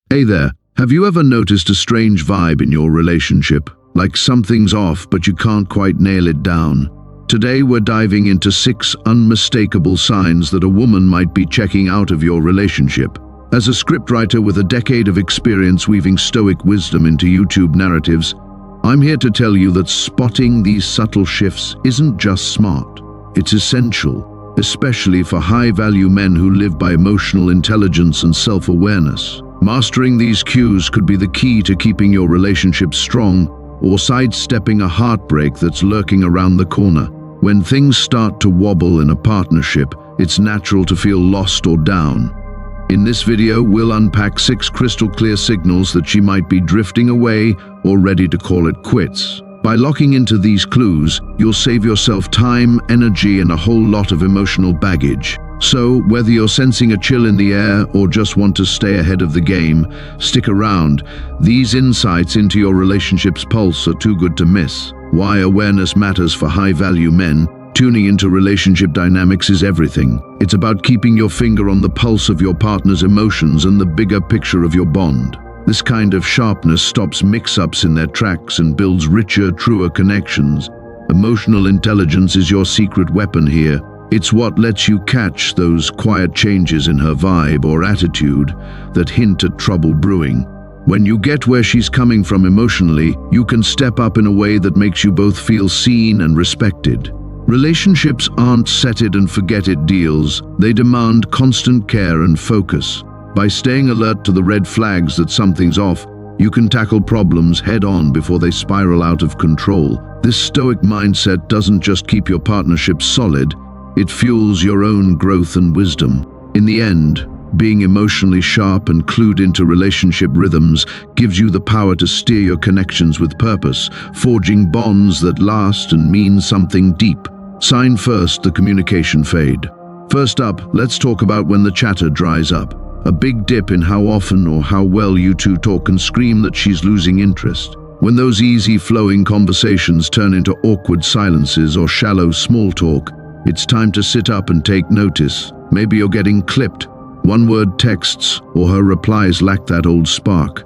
Hey there, have you ever noticed a strange vibe in your relationship? Like something's off, but you can't quite nail it down. Today we're diving into 6 unmistakable signs that a woman might be checking out of your relationship. As a scriptwriter with a decade of experience weaving Stoic wisdom into YouTube narratives, I'm here to tell you that spotting these subtle shifts isn't just smart. It's essential, especially for high-value men who live by emotional intelligence and self-awareness. Mastering these cues could be the key to keeping your relationship strong or sidestepping a heartbreak that's lurking around the corner. When things start to wobble in a partnership, it's natural to feel lost or down. In this video, we'll unpack 6 crystal-clear signals that she might be drifting away or ready to call it quits. By locking into these clues, you'll save yourself time, energy, and a whole lot of emotional baggage. So, whether you're sensing a chill in the air or just want to stay ahead of the game, stick around. These insights into your relationship's pulse are too good to miss. Why awareness matters for high-value men. Tuning into relationship dynamics is everything. It's about keeping your finger on the pulse of your partner's emotions and the bigger picture of your bond. This kind of sharpness stops mix-ups in their tracks and builds richer, truer connections. Emotional intelligence is your secret weapon here. It's what lets you catch those quiet changes in her vibe or attitude that hint at trouble brewing. When you get where she's coming from emotionally, you can step up in a way that makes you both feel seen and respected. Relationships aren't set-it-and-forget-it deals. They demand constant care and focus. By staying alert to the red flags that something's off, you can tackle problems head-on before they spiral out of control. This stoic mindset doesn't just keep your partnership solid, it fuels your own growth and wisdom. In the end, being emotionally sharp and clued into relationship rhythms gives you the power to steer your connections with purpose, forging bonds that last and mean something deep. Sign first, the communication fade. First up, let's talk about when the chatter dries up. A big dip in how often or how well you two talk can scream that she's losing interest. When those easy-flowing conversations turn into awkward silences or shallow small talk, it's time to sit up and take notice. Maybe you're getting clipped. One-word texts or her replies lack that old spark.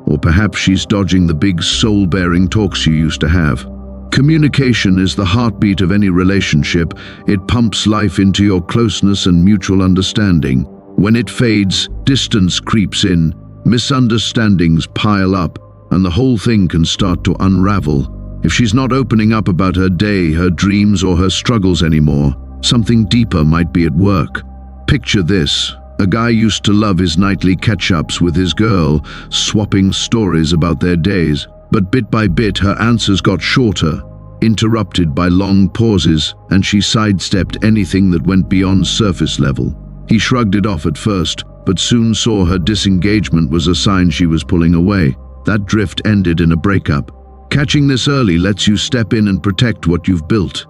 Or perhaps she's dodging the big soul-bearing talks you used to have. Communication is the heartbeat of any relationship. It pumps life into your closeness and mutual understanding. When it fades, distance creeps in, misunderstandings pile up, and the whole thing can start to unravel. If she's not opening up about her day, her dreams, or her struggles anymore, something deeper might be at work. Picture this. A guy used to love his nightly catch-ups with his girl, swapping stories about their days. But bit by bit, her answers got shorter, interrupted by long pauses, and she sidestepped anything that went beyond surface level. He shrugged it off at first, but soon saw her disengagement was a sign she was pulling away. That drift ended in a breakup. Catching this early lets you step in and protect what you've built.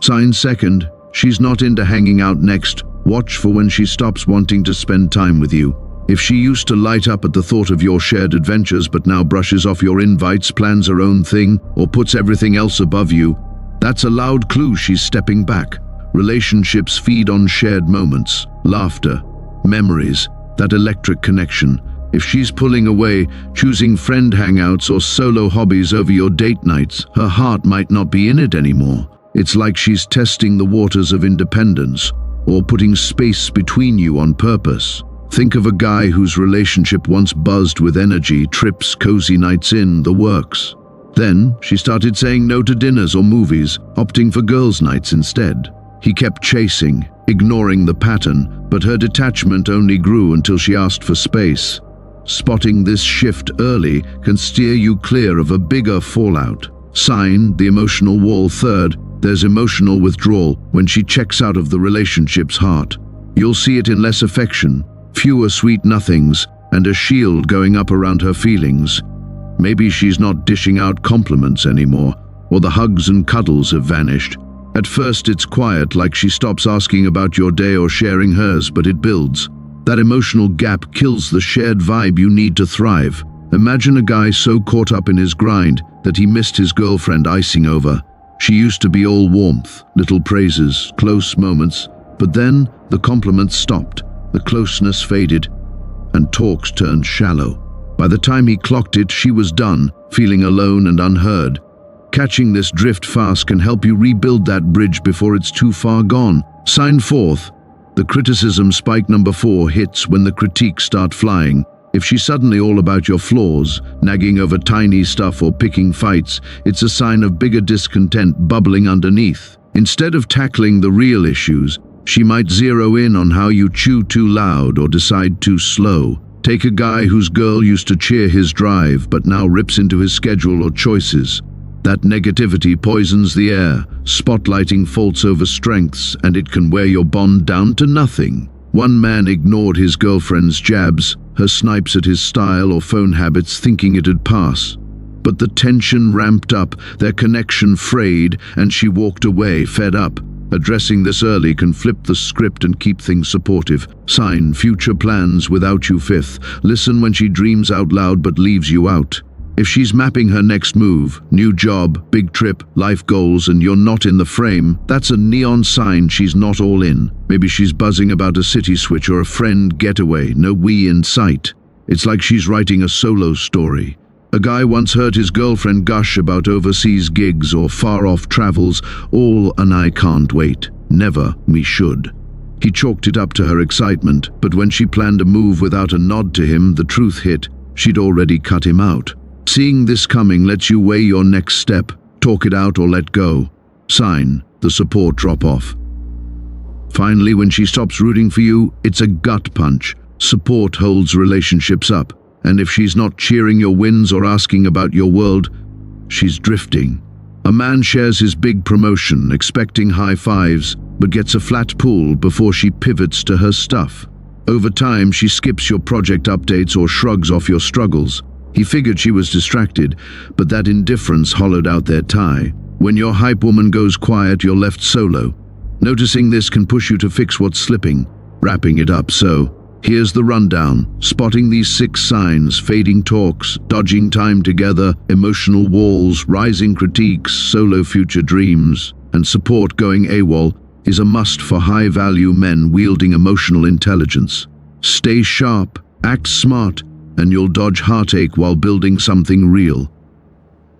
Sign second, she's not into hanging out next. Watch for when she stops wanting to spend time with you. If she used to light up at the thought of your shared adventures but now brushes off your invites, plans her own thing, or puts everything else above you, that's a loud clue she's stepping back. Relationships feed on shared moments, laughter, memories, that electric connection. If she's pulling away, choosing friend hangouts or solo hobbies over your date nights, her heart might not be in it anymore. It's like she's testing the waters of independence or putting space between you on purpose. Think of a guy whose relationship once buzzed with energy, trips, cozy nights in, the works. Then, she started saying no to dinners or movies, opting for girls' nights instead. He kept chasing, ignoring the pattern, but her detachment only grew until she asked for space. Spotting this shift early can steer you clear of a bigger fallout. Sign, the emotional wall third, there's emotional withdrawal when she checks out of the relationship's heart. You'll see it in less affection, fewer sweet nothings, and a shield going up around her feelings. Maybe she's not dishing out compliments anymore, or the hugs and cuddles have vanished. At first it's quiet, like she stops asking about your day or sharing hers, but it builds. That emotional gap kills the shared vibe you need to thrive. Imagine a guy so caught up in his grind that he missed his girlfriend icing over. She used to be all warmth, little praises, close moments, but then the compliments stopped, the closeness faded. and talks turned shallow. By the time he clocked it, she was done, feeling alone and unheard. Catching this drift fast can help you rebuild that bridge before it's too far gone. Sign 4th. The criticism spike number 4 hits when the critiques start flying. If she's suddenly all about your flaws, nagging over tiny stuff or picking fights, it's a sign of bigger discontent bubbling underneath. Instead of tackling the real issues, she might zero in on how you chew too loud or decide too slow. Take a guy whose girl used to cheer his drive but now rips into his schedule or choices. That negativity poisons the air, spotlighting faults over strengths, and it can wear your bond down to nothing. One man ignored his girlfriend's jabs, her snipes at his style or phone habits, thinking it'd pass. But the tension ramped up, their connection frayed, and she walked away, fed up. Addressing this early can flip the script and keep things supportive. Sign future plans without you 5th. Listen when she dreams out loud but leaves you out. If she's mapping her next move, new job, big trip, life goals, and you're not in the frame, that's a neon sign she's not all in. Maybe she's buzzing about a city switch or a friend getaway, no we in sight. It's like she's writing a solo story. A guy once heard his girlfriend gush about overseas gigs or far-off travels, all an I can't wait, never we should. He chalked it up to her excitement, but when she planned a move without a nod to him, the truth hit. She'd already cut him out. Seeing this coming lets you weigh your next step, talk it out or let go. Sign, the support drop off. Finally, when she stops rooting for you, it's a gut punch. Support holds relationships up, and if she's not cheering your wins or asking about your world, she's drifting. A man shares his big promotion, expecting high fives, but gets a flat pull before she pivots to her stuff. Over time, she skips your project updates or shrugs off your struggles. He figured she was distracted, but that indifference hollowed out their tie. When your hype woman goes quiet, you're left solo. Noticing this can push you to fix what's slipping. Wrapping it up, so here's the rundown. Spotting these 6 signs: fading talks, dodging time together, emotional walls, rising critiques, solo future dreams, and support going AWOL is a must for high-value men wielding emotional intelligence. Stay sharp, act smart, and you'll dodge heartache while building something real.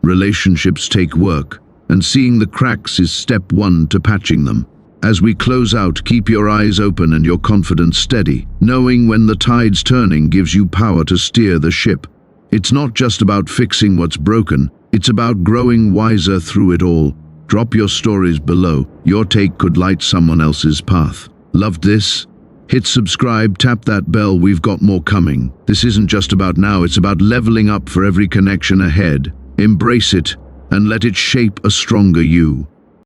Relationships take work, and seeing the cracks is step 1 to patching them. As we close out, keep your eyes open and your confidence steady. Knowing when the tide's turning gives you power to steer the ship. It's not just about fixing what's broken, it's about growing wiser through it all. Drop your stories below. Your take could light someone else's path. Loved this? Hit subscribe, tap that bell, we've got more coming. This isn't just about now, it's about leveling up for every connection ahead. Embrace it and let it shape a stronger you.